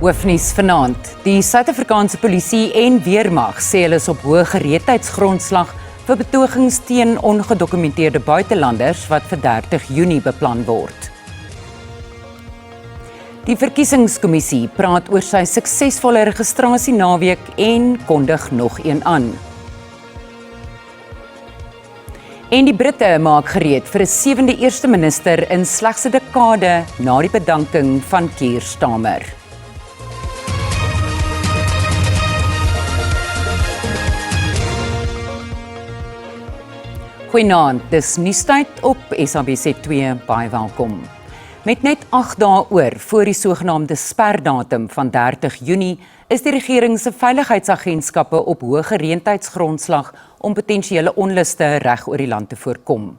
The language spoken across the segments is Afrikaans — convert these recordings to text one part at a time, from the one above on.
Hoofnuus vanaand. Die Suid-Afrikaanse polisie en weermag sê hulle is op hoë gereedheidsgrondslag vir betogings teen ongedokumenteerde buitelanders wat vir 30 Junie beplan word. Die verkiesingskommissie praat oor sy suksesvolle registrasie naweek en kondig nog een aan. En die Britte maak gereed vir 'n 7de eerste minister in slegs 'n dekade na die bedanking van Keir Starmer. Goeienaand, dis nuustyd op SABC2, baie welkom. Met net 8 dae oor voor die sogenaamde sperdatum van 30 Junie is die regering se veiligheidsagentskappe op hoë gereedheidsgrondslag om potensiële onluste reg oor die land te voorkom.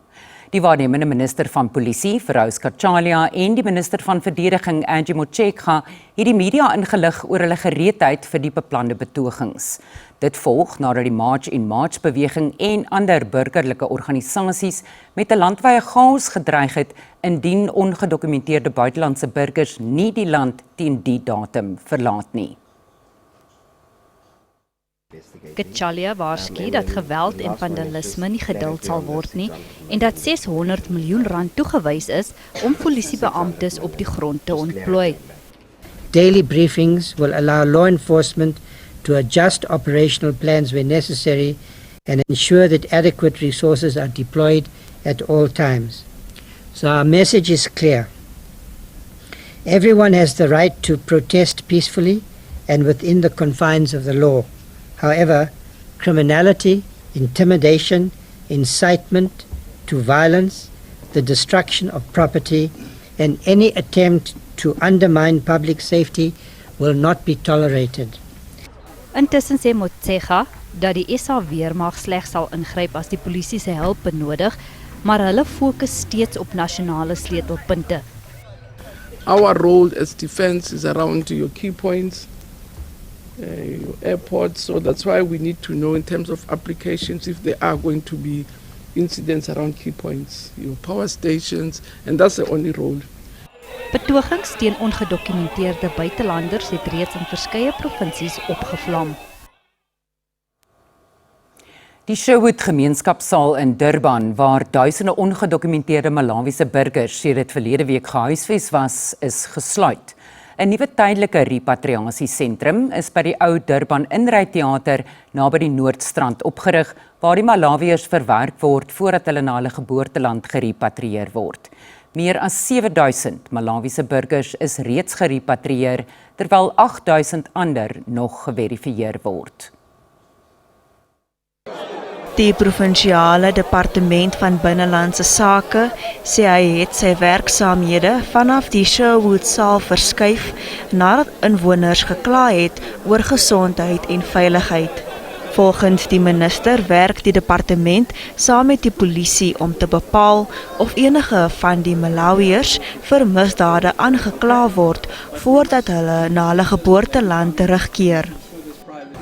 Die waarnemende minister van polisie, Feroz Kachalia, en die minister van verdediging, Angie Motshekga, het die media ingelig oor hulle gereedheid vir die beplande betogings. Dit volg nadat die March in March beweging en ander burgerlike organisasies met 'n landwyse chaos gedreig het indien ongedokumenteerde buitelandse burgers nie die land teen die datum verlaat nie. Kachalia waarsku dat geweld en vandalisme nie geduld sal word nie en dat 600 miljoen rand toegewys is om polisiebeamptes op die grond te ontplooi. Daily briefings will allow law enforcement to adjust operational plans where necessary and ensure that adequate resources are deployed at all times. So our message is clear. Everyone has the right to protest peacefully and within the confines of the law. However, criminality, intimidation, incitement to violence, the destruction of property, and any attempt to undermine public safety will not be tolerated. Intussen sê Motshekga dat die SA weermag slegs sal ingryp as die polisie se hulp benodig, maar hulle fokus steeds op nasionale sleutelpunte. Our role as defense is around your key points, your airports, so that's why we need to know in terms of applications if there are going to be incidents around key points, your power stations, and that's the only role. Betogings teen ongedokumenteerde buitelanders het reeds in verskeie provinsies opgevlam. Die Sherwood gemeenskapsaal in Durban, waar duisende ongedokumenteerde Malawiese burgers sedert verlede week gehuisves was, is gesluit. 'n Nuwe tydelike repatriasiesentrum is by die ou Durban Inryteater naby die Noordstrand opgerig, waar die Malawiërs verwerk word voordat hulle na hulle geboorteland gerepatrieer word. Meer as 7000 Malawiese burgers is reeds gerepatrieer, terwyl 8000 ander nog geverifieer word. Die provinsiale departement van binnelandse sake sê hy het sy werksaamhede vanaf die Sherwood saal verskuif nadat inwoners gekla het oor gesondheid en veiligheid. Volgens die minister werk die departement saam met die polisie om te bepaal of enige van die Malawiërs vir misdade aangekla word voordat hulle na hulle geboorteland terugkeer.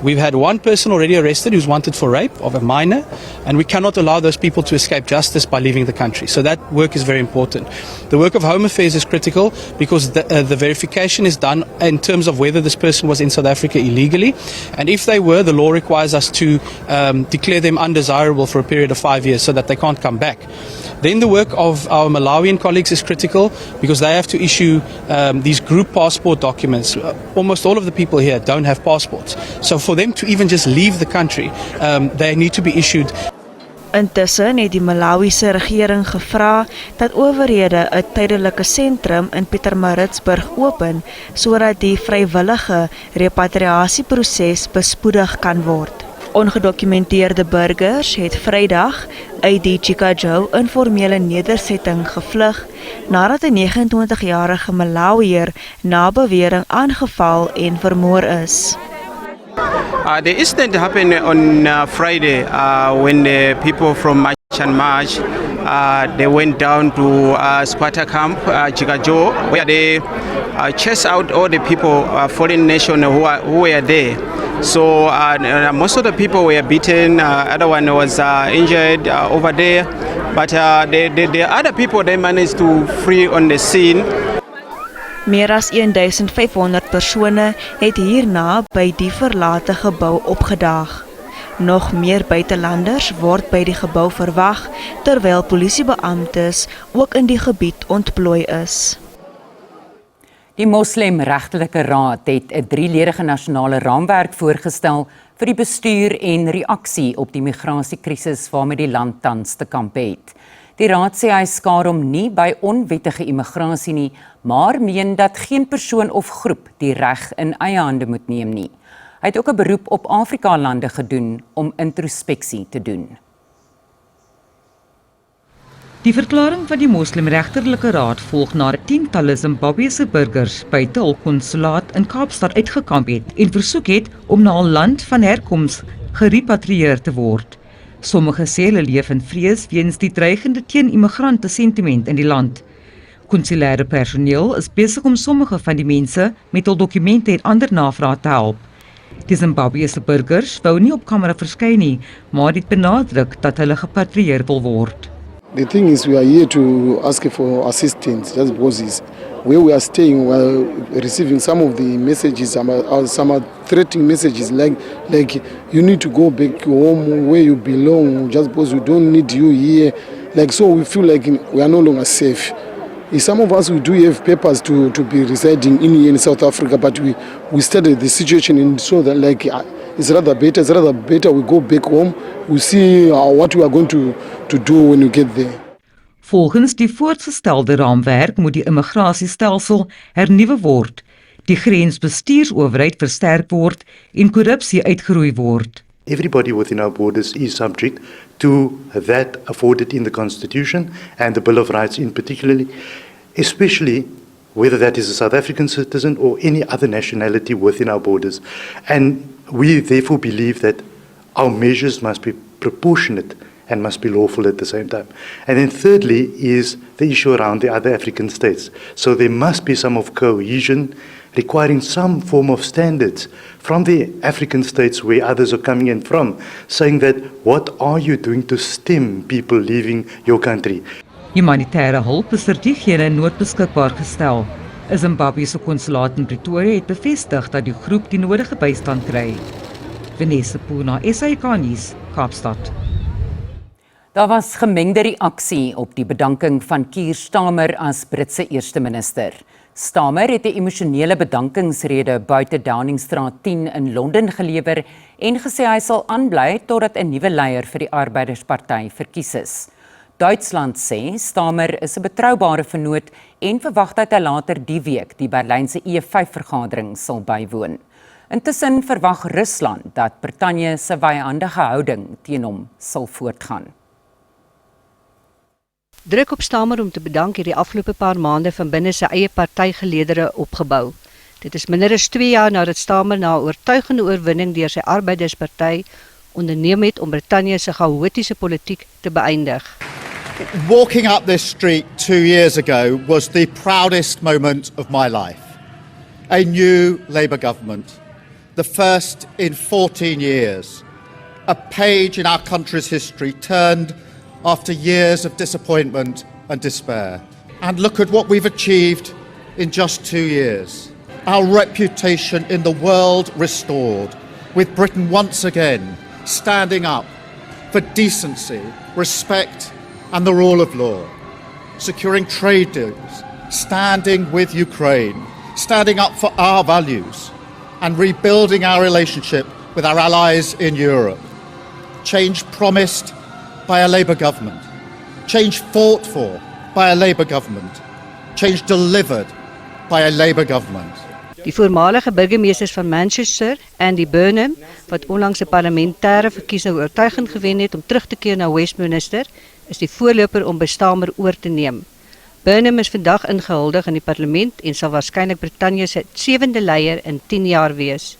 We've had one person already arrested who's wanted for rape of a minor, and we cannot allow those people to escape justice by leaving the country. So that work is very important. The work of Home Affairs is critical because the verification is done in terms of whether this person was in South Africa illegally, and if they were, the law requires us to declare them undesirable for a period of 5 years so that they can't come back. Then the work of our Malawian colleagues is critical because they have to issue these group passport documents. Almost all of the people here don't have passports. So for them to even just leave the country, they need to be issued. Intussen het die Malawiese regering gevra dat owerhede 'n tydelike sentrum in Pietermaritzburg open sodat die vrywillige repatriasieproses bespoedig kan word. Ongedokumenteerde burgers het Vrydag uit die Chicago informele nedersetting gevlug nadat 'n 29-jarige Malawier na bewering aangeval en vermoor is. The incident happened on Friday when the people from March and March they went down to Squatter Camp, Chicago, where they chased out all the people, foreign nationals who were there. So most of the people were beaten, other one was injured over there, but the other people they managed to flee on the scene. Meer as 1500 persone het hierna by die verlate gebou opgedaag. Nog meer buitelanders word by die gebou verwag, terwyl polisiebeamptes ook in die gebied ontplooi is. Die Moslemregtelike Raad het 'n 3-ledige nasionale raamwerk voorgestel vir die bestuur en reaksie op die migrasiekrisis waarmee die land tans te kamp het. Die raad sê hy skaar hom nie by onwettige immigrasie nie, maar meen dat geen persoon of groep die reg in eie hande moet neem nie. Hy het ook 'n beroep op Afrika-lande gedoen om introspeksie te doen. Die verklaring van die Moslemregterlike Raad volg na tientalle Zimbabwese burgers buite hul konsulaat in Kaapstad uitgekamp het en versoek het om na hul land van herkoms gerepatrieer te word. Sommige sê hulle leef in vrees weens die dreigende teen-immigrante sentiment in die land. Konsulêre personeel is besig om sommige van die mense met hul dokumente en ander navrae te help. Die Zimbabwese burgers wou nie op kamera verskyn nie, maar het benadruk dat hulle gepatrieer wil word. The thing is, we are here to ask for assistance, just because where we are staying, we are receiving some of the messages, some are threatening messages like you need to go back home where you belong, just because we don't need you here. Like, so we feel like we are no longer safe. Some of us, we do have papers to be residing in South Africa, but we studied the situation and so that like it's rather better we go back home, we see what we are going to do when we get there. Volgens die voorgestelde raamwerk moet die immigrasiestelsel hernuwe word, die grensbestuursowerheid versterk word en korrupsie uitgeroei word. Everybody within our borders is subject to that afforded in the Constitution and the Bill of Rights in particularly, especially whether that is a South African citizen or any other nationality within our borders. And we therefore believe that our measures must be proportionate and must be lawful at the same time. And then thirdly is the issue around the other African states. So there must be some of cohesion requiring some form of standards from the African states where others are coming in from, saying that what are you doing to stem people leaving your country? Humanitaire hulp is vir diegene in nood beskikbaar gestel. 'n Zimbabwese konsulaat in Pretoria het bevestig dat die groep die nodige bystand kry. Vanessa Puna, SAK nuus, Kaapstad. Daar was gemengde reaksie op die bedanking van Keir Starmer as Britse eerste minister. Starmer het 'n emosionele bedankingsrede buite Downingstraat 10 in Londen gelewer en gesê hy sal aanbly totdat 'n nuwe leier vir die Arbeidersparty verkies is. Duitsland sê Starmer is 'n betroubare vennoot en verwag dat hy later die week die Berlynse E5-vergadering sal bywoon. Intussen verwag Rusland dat Brittanje se vyhandige houding teen hom sal voortgaan. Druk op Starmer om te bedank het die afgelope paar maande van binne sy eie partygeledere opgebou. Dit is minder as 2 jaar nadat Starmer na 'n oortuigende oorwinning deur sy Arbeidersparty onderneem het om Brittanje se chaotiese politiek te beëindig. Walking up this street 2 years ago was the proudest moment of my life. A new Labour government, the first in 14 years. A page in our country's history turned after years of disappointment and despair. And look at what we've achieved in just 2 years. Our reputation in the world restored, with Britain once again standing up for decency, respect and the rule of law, securing trade deals, standing with Ukraine, standing up for our values and rebuilding our relationship with our allies in Europe. Change promised by a Labour government, change fought for by a Labour government, change delivered by a Labour government. Die voormalige burgemeesters van Manchester, Andy Burnham, wat onlangs 'n parlementêre verkiesing oortuigend gewen het om terug te keer na Westminster, is die voorloper om by Starmer oor te neem. Burnham is vandag ingehuldig in die parlement en sal waarskynlik Brittanje se 7de leier in 10 jaar wees.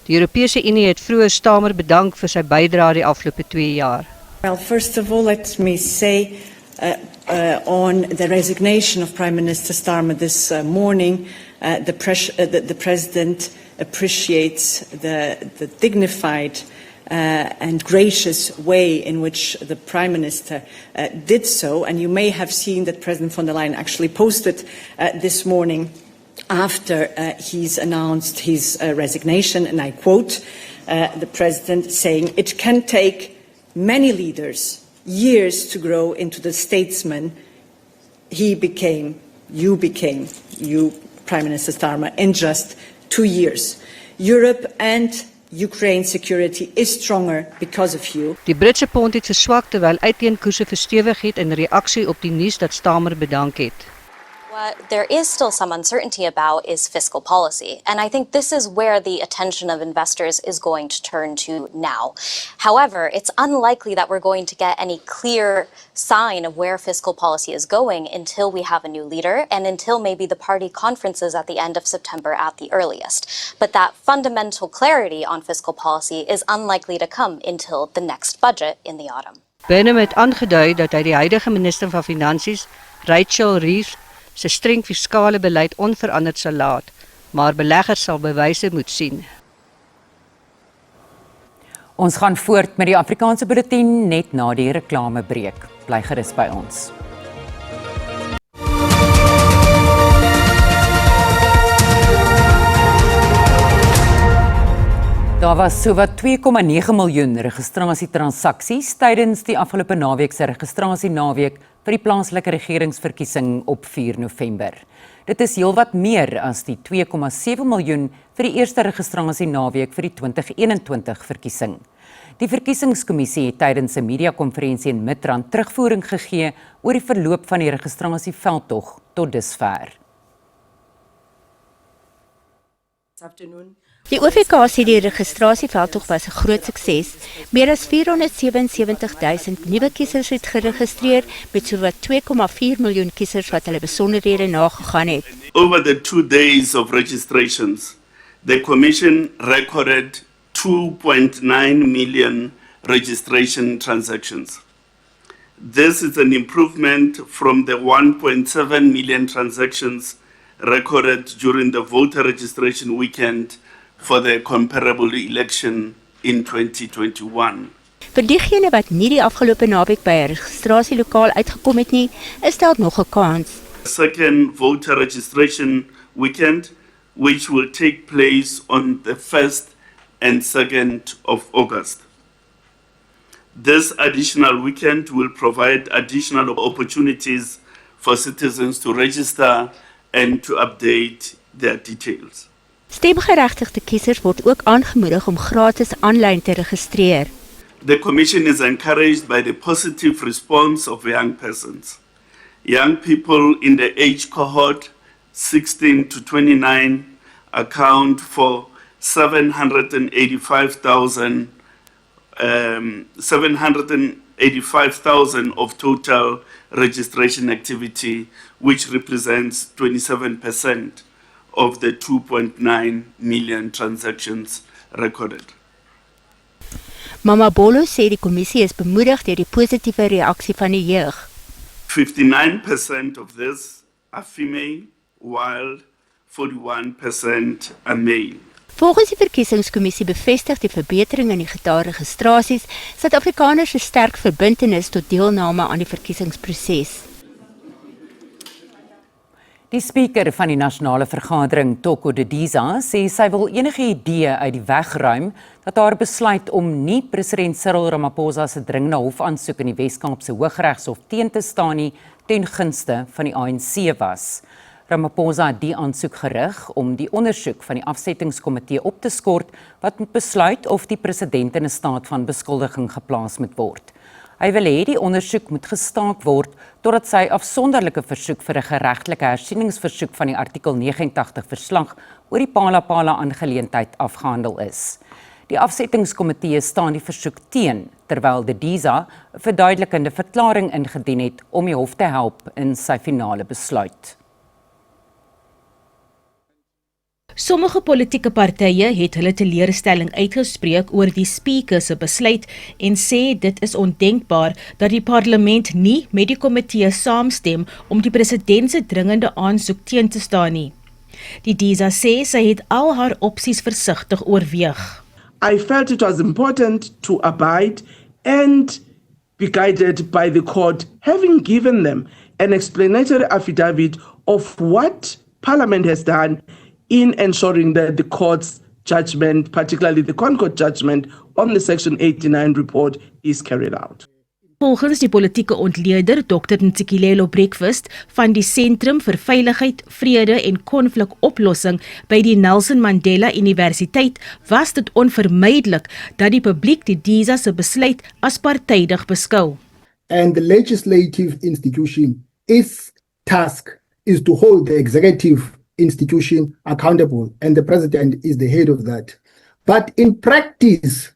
Die Europese Unie het vroeër Starmer bedank vir sy bydrae die afgelope 2 jaar. Well, first of all, let me say on the resignation of Prime Minister Starmer this morning, the President appreciates the dignified and gracious way in which the Prime Minister did so. And you may have seen that President von der Leyen actually posted this morning after he's announced his resignation, and I quote the president saying, "It can take many leaders years to grow into the statesman you became, Prime Minister Starmer, in just 2 years. Europe and Ukraine security is stronger because of you." Die Britse pond het verswak terwyl uiteenkoerse verstewig het in reaksie op die nuus dat Starmer bedank het. What there is still some uncertainty about is fiscal policy, and I think this is where the attention of investors is going to turn to now. However, it's unlikely that we're going to get any clear sign of where fiscal policy is going until we have a new leader and until maybe the party conferences at the end of September at the earliest. But that fundamental clarity on fiscal policy is unlikely to come until the next budget in the autumn. Burnham het aangedui dat hy die huidige minister van Finansies, Rachel Reeves, se streng fiskale beleid onveranderd sal laat, maar beleggers sal bewyse moet sien. Ons gaan voort met die Afrikaanse bulletin net na die reklamebreek. Bly gerus by ons. Daar was sowat 2,9 miljoen registrasietransaksies tydens die afgelope naweek se registrasienaweek vir die plaaslike regeringsverkiesing op 4 November. Dit is heelwat meer as die 2,7 miljoen vir die eerste registrasienaweek vir die 2021 verkiesing. Die verkiesingskommissie het tydens 'n mediakonferensie in Midrand terugvoering gegee oor die verloop van die registrasieveldtog tot dusver. Die OVK sê die registrasieveldtog was 'n groot sukses. Meer as 477,000 nuwe kiesers het geregistreer met sowat 2,4 miljoen kiesers wat hulle besonderhede nagegaan het. Over the 2 days of registrations, the Commission recorded 2.9 million registration transactions. This is an improvement from the 1.7 million transactions recorded during the voter registration weekend for the comparable election in 2021. Vir diegene wat nie die afgelope naweek by 'n registrasielokaal uitgekom het nie, is daar nog 'n kans. Second voter registration weekend, which will take place on the 1st and 2nd of August. This additional weekend will provide additional opportunities for citizens to register and to update their details. Stemgeregtigde kiesers word ook aangemoedig om gratis aanlyn te registreer. The Commission is encouraged by the positive response of young persons. Young people in the age cohort 16 to 29 account for 785,000 of total registration activity, which represents 27% of the 2.9 million transactions recorded. Mama Bolo sê die kommissie is bemoedig deur die positiewe reaksie van die jeug. 59% of this are female, while 41% are male. Volgens die verkiesingskommissie bevestig die verbetering in die getal registrasies Suid-Afrikaners se sterk verbintenis tot deelname aan die verkiesingsproses. Die spreker van die nasionale vergadering, Toko Didiza, sê sy wil enige idee uit die weg ruim dat haar besluit om nie president Cyril Ramaphosa se dringende hofaansoek in die Wes-Kaapse Hooggeregshof teen te staan nie ten gunste van die ANC was. Ramaphosa het die aansoek gerig om die ondersoek van die afsettingskomitee op te skort wat moet besluit of die president in 'n staat van beskuldiging geplaas moet word. Hy wil hê die ondersoek moet gestaak word totdat sy afsonderlike versoek vir 'n geregtelike hersieningsversoek van die artikel 89 verslag oor die Palapala aangeleentheid afgehandel is. Die afsettingskomitee staan die versoek teen, terwyl Didiza 'n verduidelikende verklaring ingedien het om die hof te help in sy finale besluit. Sommige politieke partye het hulle teleurstelling uitgespreek oor die spreker se besluit en sê dit is ondenkbaar dat die parlement nie met die komitee saamstem om die president se dringende aansoek teen te staan nie. Didiza sê sy het al haar opsies versigtig oorweeg. I felt it was important to abide and be guided by the court, having given them an explanatory affidavit of what Parliament has done in ensuring that the court's judgment, particularly the Concord judgment on the Section 89 report, is carried out. Volgens die politieke ontleder Dr. Ntsikelelo Breakfast van die Sentrum vir Veiligheid, Vrede en Konflikoplossing by die Nelson Mandela Universiteit, was dit onvermydelik dat die publiek die DISA se besluit as partydig beskou. And the legislative institution, its task is to hold the executive institution accountable, and the president is the head of that. But in practice,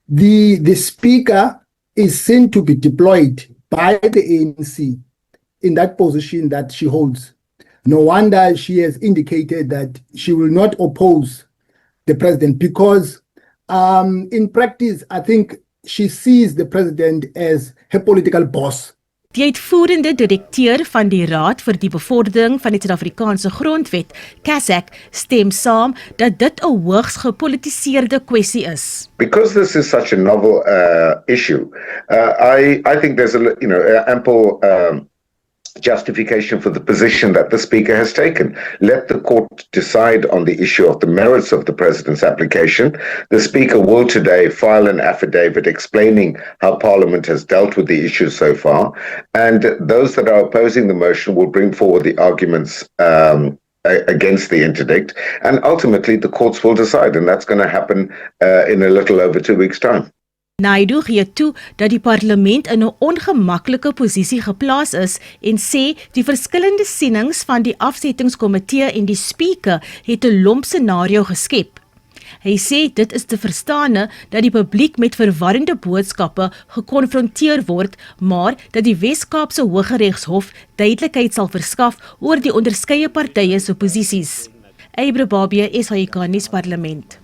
the speaker is seen to be deployed by the ANC in that position that she holds. No wonder she has indicated that she will not oppose the president because in practice, I think she sees the president as her political boss. Die uitvoerende direkteur van die Raad vir die Bevordering van die Suid-Afrikaanse Grondwet, CASAC, stem saam dat dit 'n hoogs gepolitiseerde kwessie is. Because this is such a novel issue, I think there's ample justification for the position that the Speaker has taken. Let the court decide on the issue of the merits of the President's application. The Speaker will today file an affidavit explaining how Parliament has dealt with the issue so far, and those that are opposing the motion will bring forward the arguments against the interdict, and ultimately the courts will decide, and that's going to happen in a little over 2 weeks' time. Naidu gee toe dat die parlement in 'n ongemaklike posisie geplaas is en sê die verskillende sienings van die afsettingskomitee en die speaker het 'n lomp scenario geskep. Hy sê dit is te verstaane dat die publiek met verwarrende boodskappe gekonfronteer word, maar dat die Wes-Kaapse Hooggeregshof duidelikheid sal verskaf oor die onderskeie partye se posisies. Eybre Babie, SAK nuus parlement.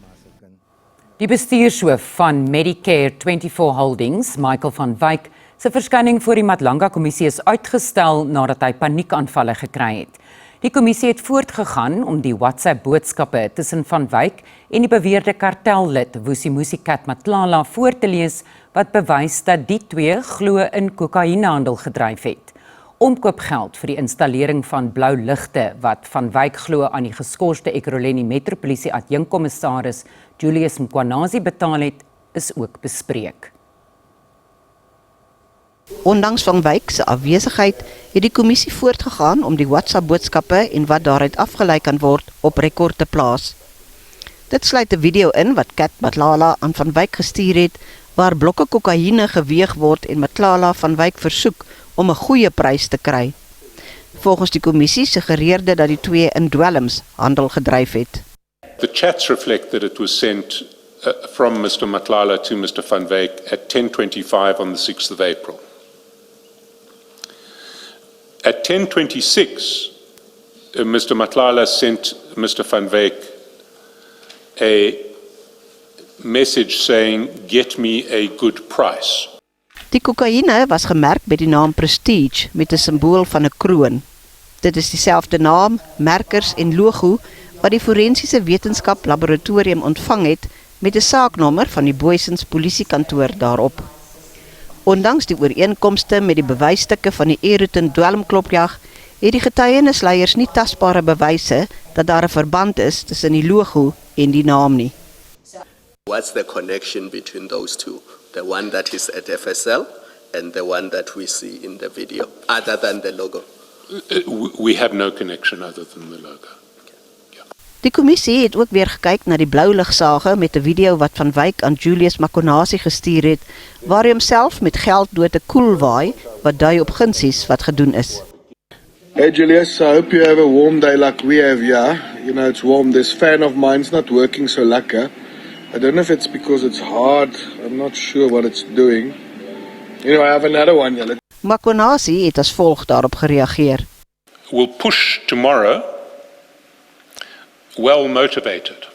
Die bestuurshoof van Medicare 24 Holdings, Michael van Wyk, se verskyning voor die Matlanga-kommissie is uitgestel nadat hy paniekaanvalle gekry het. Die kommissie het voortgegaan om die WhatsApp-boodskappe tussen Van Wyk en die beweerde kartellid Vusimusi Kat Matlala voor te lees wat bewys dat die twee glo in kokaïnehandel gedryf het. Omkoopgeld vir die installering van blou ligte wat Van Wyk glo aan die geskorste Ekurhuleni Metropolisie adjunkkommissaris Julius Mkwanazi betaal het, is ook bespreek. Ondanks Van Wyk se afwesigheid het die kommissie voortgegaan om die WhatsApp-boodskappe en wat daaruit afgelei kan word op rekord te plaas. Dit sluit 'n video in wat Kat Matlala aan Van Wyk gestuur het, waar blokke kokaïne geweeg word en Matlala Van Wyk versoek om 'n goeie prys te kry. Volgens die kommissie suggereerde dat die twee in dwelms handel gedryf het. The chats reflect that it was sent from Mr. Matlala to Mr. Van Wyk at 10:25 on the 6th of April. At 10:26, Mr. Matlala sent Mr. Van Wyk a message saying, "Get me a good price." Die kokaïne was gemerk met die naam Prestige met 'n simbool van 'n kroon. Dit is dieselfde naam, merkers en logo wat die Forensiese Wetenskap Laboratorium ontvang het met 'n saaknommer van die Booysens polisiekantoor daarop. Ondanks die ooreenkomste met die bewysstukke van die Eroton dwelmklopjag, het die getuienisleiers nie tasbare bewyse dat daar 'n verband is tussen die logo en die naam nie. What's the connection between those two? The one that is at FSL and the one that we see in the video, other than the logo? We have no connection other than the logo. Die kommissie het ook weer gekyk na die blou ligsage met 'n video wat Van Wyk aan Julius Mkwanazi gestuur het, waar hy homself met geld dood 'n koel waai wat dui op gunsies wat gedoen is. Hey Julius, I hope you have a warm day like we have here. You know, it's warm. This fan of mine's not working so lekker. I don't know if it's because it's hard. I'm not sure what it's doing. Anyway, I have another one here. Mkwanazi het as volg daarop gereageer. We'll push tomorrow, well motivated.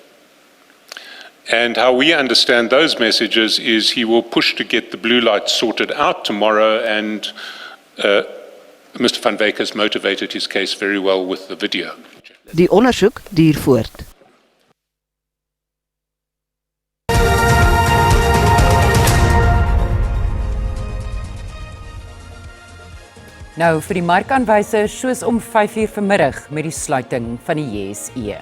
And how we understand those messages is he will push to get the blue light sorted out tomorrow, and Mr. Van Wyk has motivated his case very well with the video. Die ondersoek duur voort. Nou vir die markaanwysers soos om 5:00 vanmiddag met die sluiting van die JSE.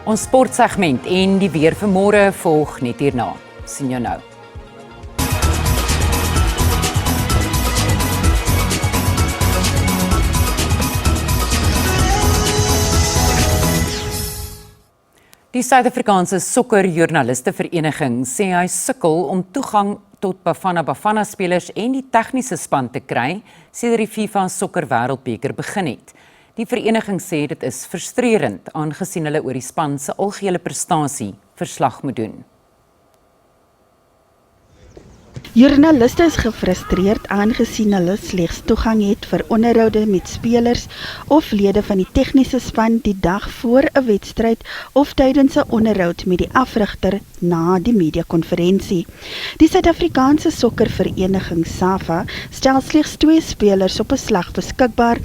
Ons sportsegment en die weer vir môre volg net hierna. Sien jou nou. Die Suid-Afrikaanse sokkerjoernalistevereniging sê hy sukkel om toegang tot Bafana Bafana spelers en die tegniese span te kry sedert die FIFA sokker wêreldbeker begin het. Die vereniging sê dit is frustrerend aangesien hulle oor die span se algehele prestasie verslag moet doen. Joernaliste is gefrustreerd aangesien hulle slegs toegang het vir onderhoude met spelers of lede van die tegniese span die dag voor 'n wedstryd of tydens 'n onderhoud met die afrigter na die mediakonferensie. Die Suid-Afrikaanse sokkervereniging SAFA stel slegs 2 spelers op 'n slag beskikbaar,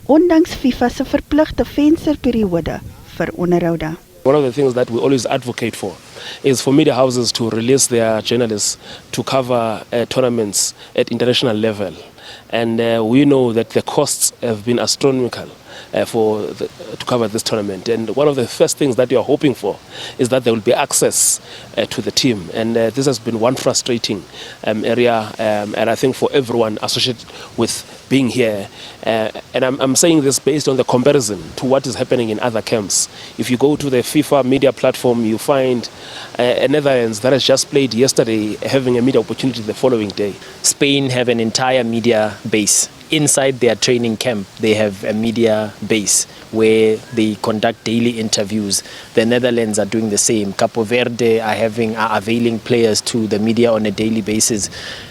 ondanks FIFA se verpligte vensterperiode vir onderhoude. One of the things that we always advocate for is for media houses to release their journalists to cover tournaments at international level. And we know that the costs have been astronomical to cover this tournament. And one of the first things that you are hoping for is that there will be access to the team. And this has been one frustrating area, and I think for everyone associated with being here. And I'm saying this based on the comparison to what is happening in other camps. If you go to the FIFA media platform, you find Netherlands that has just played yesterday having a media opportunity the following day. Spain have an entire media base. Inside their training camp, they have a media base where they conduct daily interviews. The Netherlands are doing the same. Capo Verde are availing players to the media on a daily basis.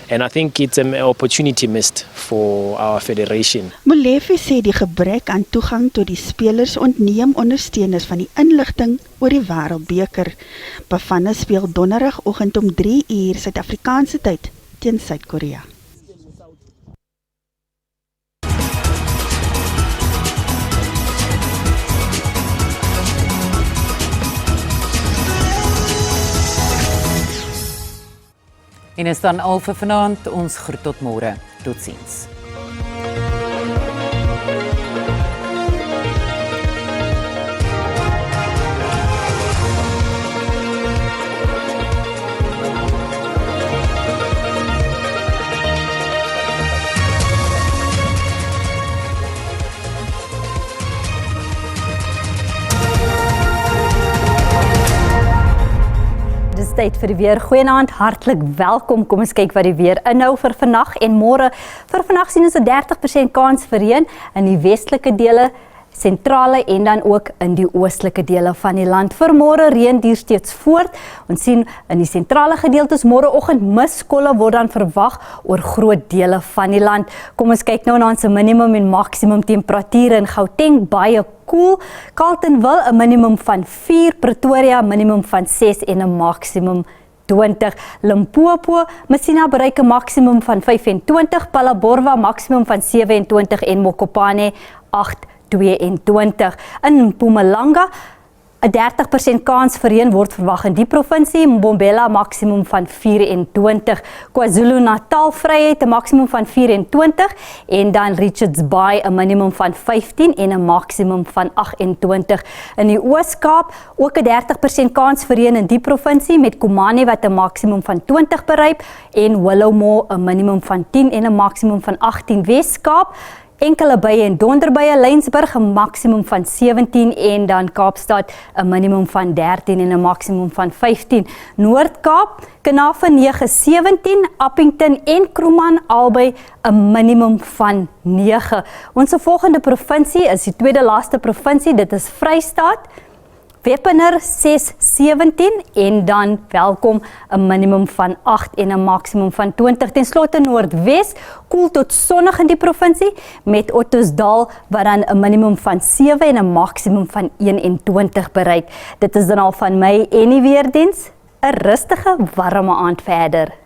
And I think it's an opportunity missed for our federation. Molefe sê die gebrek aan toegang tot die spelers ontneem ondersteuners van die inligting oor die wêreldbeker. Bafana speel donderdagoggend om 3:00 Suid-Afrikaanse tyd teen Suid-Korea. En is dan al vir vanaand, ons groet tot môre. Totsiens. Tyd vir die weer. Goeienaand, hartlik welkom. Kom ons kyk wat die weer inhou vir vandag en môre. Vir vandag sien ons 'n 30% kans vir reën in die westelike dele, sentrale en dan ook in die oostelike dele van die land. Vir môre reën duur steeds voort. Ons sien in die sentrale gedeeltes môreoggend miskolle word dan verwag oor groot dele van die land. Kom ons kyk nou na ons minimum en maksimum temperature in Gauteng, baie koel. Carletonville 'n minimum van 4, Pretoria minimum van 6 en 'n maksimum 20. Limpopo, Messina bereik 'n maksimum van 25, Phalaborwa maksimum van 27 en Mokopane 8,22. In Mpumalanga 'n 30% kans vir reën word verwag in die provinsie. Mbombela maksimum van 24. KwaZulu-Natal Vryheid 'n maksimum van 24 en dan Richards Bay 'n minimum van 15 en 'n maksimum van 28. In die Oos-Kaap ook 'n 30% kans vir reën in die provinsie met Komane wat 'n maksimum van 20 bereik en Willowmore 'n minimum van 10 en 'n maksimum van 18. Wes-Kaap enkele buie en donderbuie, Lensburg 'n maksimum van 17 en dan Kaapstad 'n minimum van 13 en 'n maksimum van 15. Noord-Kaap, Kanafe 9-17, Appington en Kroman albei 'n minimum van 9. Ons volgende provinsie is die tweede laaste provinsie, dit is Vrystaat. Wepener 6:17 en dan welkom 'n minimum van 8 en 'n maksimum van 20. Ten slotte Noordwes koel tot sonnig in die provinsie met Ottosdal wat dan 'n minimum van 7 en 'n maksimum van 21 bereik. Dit is dan al van my en die weerdiens. 'n rustige, warme aand verder.